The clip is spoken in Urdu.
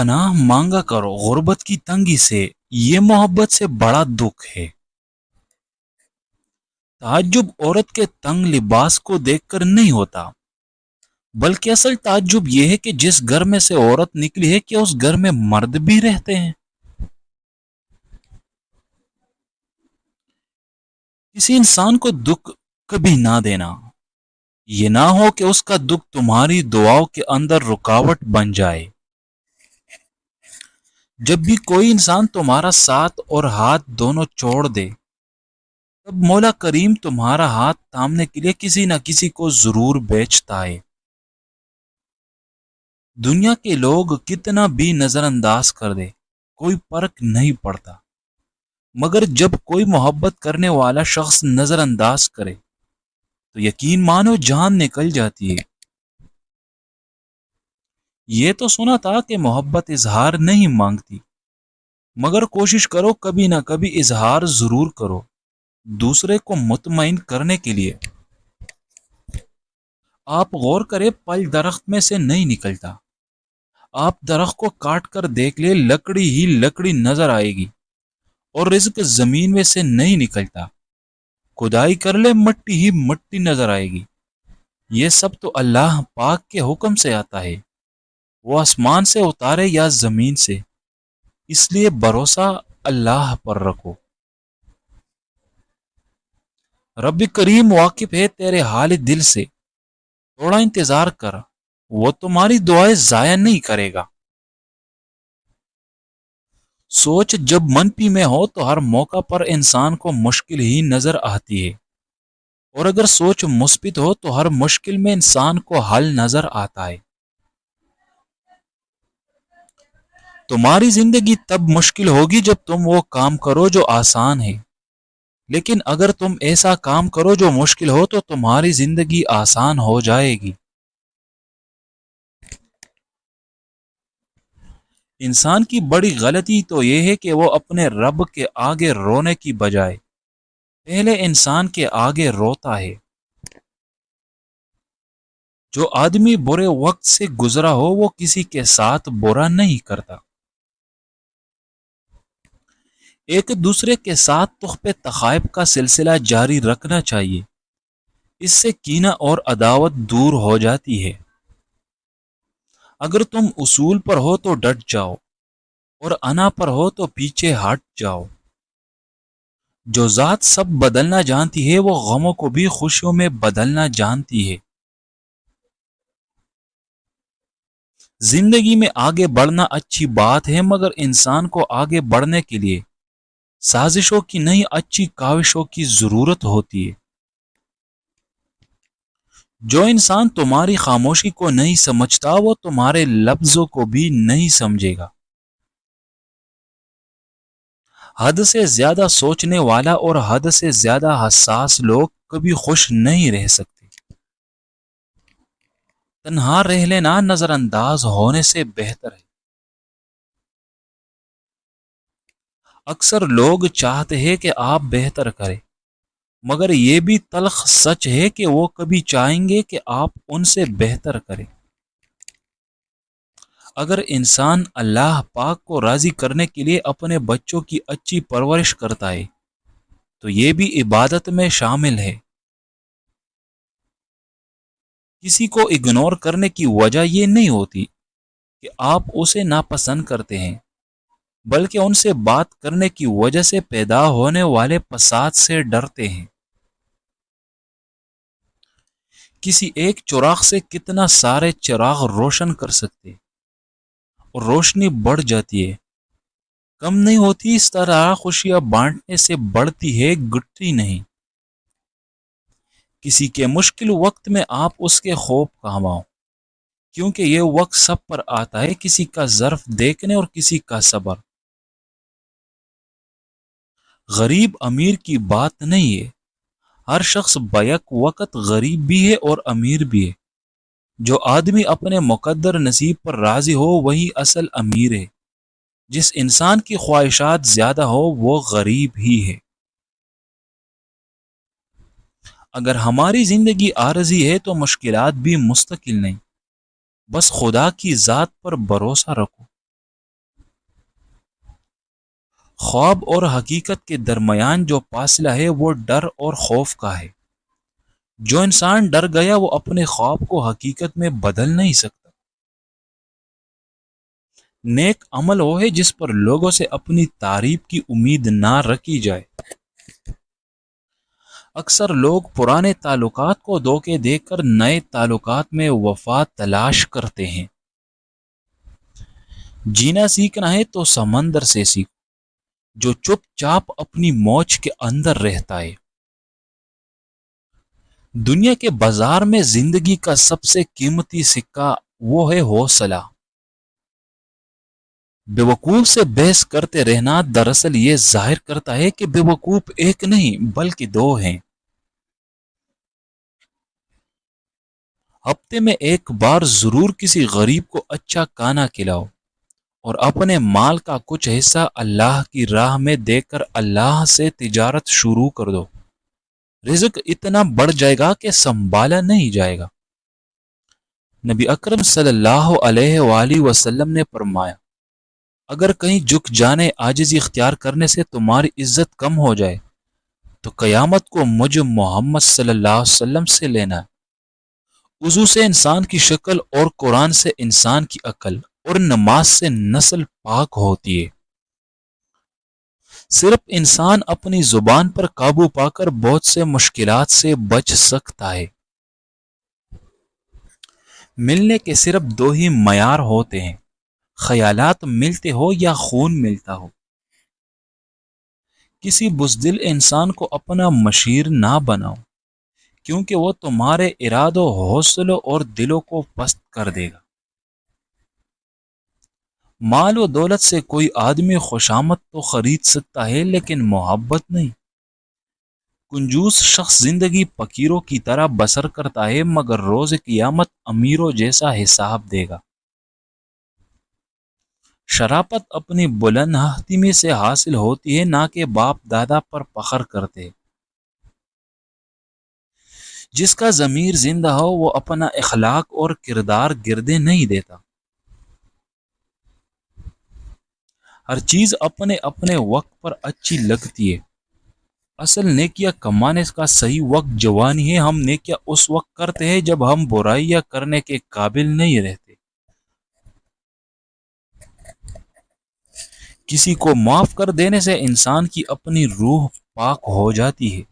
پناہ مانگا کرو غربت کی تنگی سے، یہ محبت سے بڑا دکھ ہے۔ تعجب عورت کے تنگ لباس کو دیکھ کر نہیں ہوتا، بلکہ اصل تعجب یہ ہے کہ جس گھر میں سے عورت نکلی ہے کیا اس گھر میں مرد بھی رہتے ہیں؟ کسی انسان کو دکھ کبھی نہ دینا، یہ نہ ہو کہ اس کا دکھ تمہاری دعاؤں کے اندر رکاوٹ بن جائے۔ جب بھی کوئی انسان تمہارا ساتھ اور ہاتھ دونوں چھوڑ دے، تب مولا کریم تمہارا ہاتھ تھامنے کے لیے کسی نہ کسی کو ضرور بیچتا ہے۔ دنیا کے لوگ کتنا بھی نظر انداز کر دے، کوئی فرق نہیں پڑتا، مگر جب کوئی محبت کرنے والا شخص نظر انداز کرے تو یقین مانو جان نکل جاتی ہے۔ یہ تو سنا تھا کہ محبت اظہار نہیں مانگتی، مگر کوشش کرو کبھی نہ کبھی اظہار ضرور کرو، دوسرے کو مطمئن کرنے کے لیے۔ آپ غور کریں، پھل درخت میں سے نہیں نکلتا، آپ درخت کو کاٹ کر دیکھ لے لکڑی ہی لکڑی نظر آئے گی، اور رزق زمین میں سے نہیں نکلتا، کھدائی کر لے مٹی ہی مٹی نظر آئے گی۔ یہ سب تو اللہ پاک کے حکم سے آتا ہے، وہ آسمان سے اتارے یا زمین سے، اس لیے بھروسہ اللہ پر رکھو۔ رب کریم واقف ہے تیرے حال دل سے، تھوڑا انتظار کر، وہ تمہاری دعائیں ضائع نہیں کرے گا۔ سوچ جب منفی میں ہو تو ہر موقع پر انسان کو مشکل ہی نظر آتی ہے، اور اگر سوچ مثبت ہو تو ہر مشکل میں انسان کو حل نظر آتا ہے۔ تمہاری زندگی تب مشکل ہوگی جب تم وہ کام کرو جو آسان ہے، لیکن اگر تم ایسا کام کرو جو مشکل ہو تو تمہاری زندگی آسان ہو جائے گی۔ انسان کی بڑی غلطی تو یہ ہے کہ وہ اپنے رب کے آگے رونے کی بجائے پہلے انسان کے آگے روتا ہے۔ جو آدمی برے وقت سے گزرا ہو وہ کسی کے ساتھ برا نہیں کرتا۔ ایک دوسرے کے ساتھ تحفے تحائف کا سلسلہ جاری رکھنا چاہیے، اس سے کینہ اور عداوت دور ہو جاتی ہے۔ اگر تم اصول پر ہو تو ڈٹ جاؤ، اور انا پر ہو تو پیچھے ہٹ جاؤ۔ جو ذات سب بدلنا جانتی ہے وہ غموں کو بھی خوشیوں میں بدلنا جانتی ہے۔ زندگی میں آگے بڑھنا اچھی بات ہے، مگر انسان کو آگے بڑھنے کے لیے سازشوں کی نہیں اچھی کاوشوں کی ضرورت ہوتی ہے۔ جو انسان تمہاری خاموشی کو نہیں سمجھتا وہ تمہارے لفظوں کو بھی نہیں سمجھے گا۔ حد سے زیادہ سوچنے والا اور حد سے زیادہ حساس لوگ کبھی خوش نہیں رہ سکتے۔ تنہا رہ لینا نظر انداز ہونے سے بہتر ہے۔ اکثر لوگ چاہتے ہیں کہ آپ بہتر کریں، مگر یہ بھی تلخ سچ ہے کہ وہ کبھی چاہیں گے کہ آپ ان سے بہتر کریں۔ اگر انسان اللہ پاک کو راضی کرنے کے لیے اپنے بچوں کی اچھی پرورش کرتا ہے تو یہ بھی عبادت میں شامل ہے۔ کسی کو اگنور کرنے کی وجہ یہ نہیں ہوتی کہ آپ اسے ناپسند کرتے ہیں، بلکہ ان سے بات کرنے کی وجہ سے پیدا ہونے والے فساد سے ڈرتے ہیں۔ کسی ایک چراغ سے کتنا سارے چراغ روشن کر سکتے، اور روشنی بڑھ جاتی ہے، کم نہیں ہوتی۔ اس طرح خوشیاں بانٹنے سے بڑھتی ہے، گٹتی نہیں۔ کسی کے مشکل وقت میں آپ اس کے خوف کام آؤ، کیونکہ یہ وقت سب پر آتا ہے، کسی کا ظرف دیکھنے اور کسی کا صبر۔ غریب امیر کی بات نہیں ہے، ہر شخص بیک وقت غریب بھی ہے اور امیر بھی ہے۔ جو آدمی اپنے مقدر نصیب پر راضی ہو وہی اصل امیر ہے، جس انسان کی خواہشات زیادہ ہو وہ غریب ہی ہے۔ اگر ہماری زندگی عارضی ہے تو مشکلات بھی مستقل نہیں، بس خدا کی ذات پر بھروسہ رکھو۔ خواب اور حقیقت کے درمیان جو فاصلہ ہے وہ ڈر اور خوف کا ہے۔ جو انسان ڈر گیا وہ اپنے خواب کو حقیقت میں بدل نہیں سکتا۔ نیک عمل وہ ہے جس پر لوگوں سے اپنی تعریف کی امید نہ رکھی جائے۔ اکثر لوگ پرانے تعلقات کو دھوکے دے کر نئے تعلقات میں وفا تلاش کرتے ہیں۔ جینا سیکھنا ہے تو سمندر سے سیکھو جو چپ چاپ اپنی موج کے اندر رہتا ہے۔ دنیا کے بازار میں زندگی کا سب سے قیمتی سکہ وہ ہے حوصلہ۔ بے وقوف سے بحث کرتے رہنا دراصل یہ ظاہر کرتا ہے کہ بے وقوف ایک نہیں بلکہ دو ہیں۔ ہفتے میں ایک بار ضرور کسی غریب کو اچھا کھانا کھلاؤ اور اپنے مال کا کچھ حصہ اللہ کی راہ میں دے کر اللہ سے تجارت شروع کر دو۔ رزق اتنا بڑھ جائے گا کہ سنبھالا نہیں جائے گا۔ نبی اکرم صلی اللہ علیہ وآلہ وسلم نے فرمایا، اگر کہیں جھک جانے عاجزی اختیار کرنے سے تمہاری عزت کم ہو جائے تو قیامت کو مجھ محمد صلی اللہ علیہ وسلم سے لینا ہے۔ وضو سے انسان کی شکل اور قرآن سے انسان کی عقل اور نماز سے نسل پاک ہوتی ہے۔ صرف انسان اپنی زبان پر قابو پا کر بہت سے مشکلات سے بچ سکتا ہے۔ ملنے کے صرف دو ہی معیار ہوتے ہیں، خیالات ملتے ہو یا خون ملتا ہو۔ کسی بزدل انسان کو اپنا مشیر نہ بناؤ کیونکہ وہ تمہارے ارادوں، حوصلوں اور دلوں کو پست کر دے گا۔ مال و دولت سے کوئی آدمی خوشامد تو خرید سکتا ہے لیکن محبت نہیں۔ کنجوس شخص زندگی فقیروں کی طرح بسر کرتا ہے مگر روز قیامت امیروں جیسا حساب دے گا۔ شرافت اپنی بلند حتمی سے حاصل ہوتی ہے نہ کہ باپ دادا پر فخر کرتے۔ جس کا ضمیر زندہ ہو وہ اپنا اخلاق اور کردار گردے نہیں دیتا۔ ہر چیز اپنے اپنے وقت پر اچھی لگتی ہے۔ اصل نیکیاں کمانے کا صحیح وقت جوانی ہے۔ ہم نیکیاں اس وقت کرتے ہیں جب ہم برائیاں کرنے کے قابل نہیں رہتے۔ کسی کو معاف کر دینے سے انسان کی اپنی روح پاک ہو جاتی ہے۔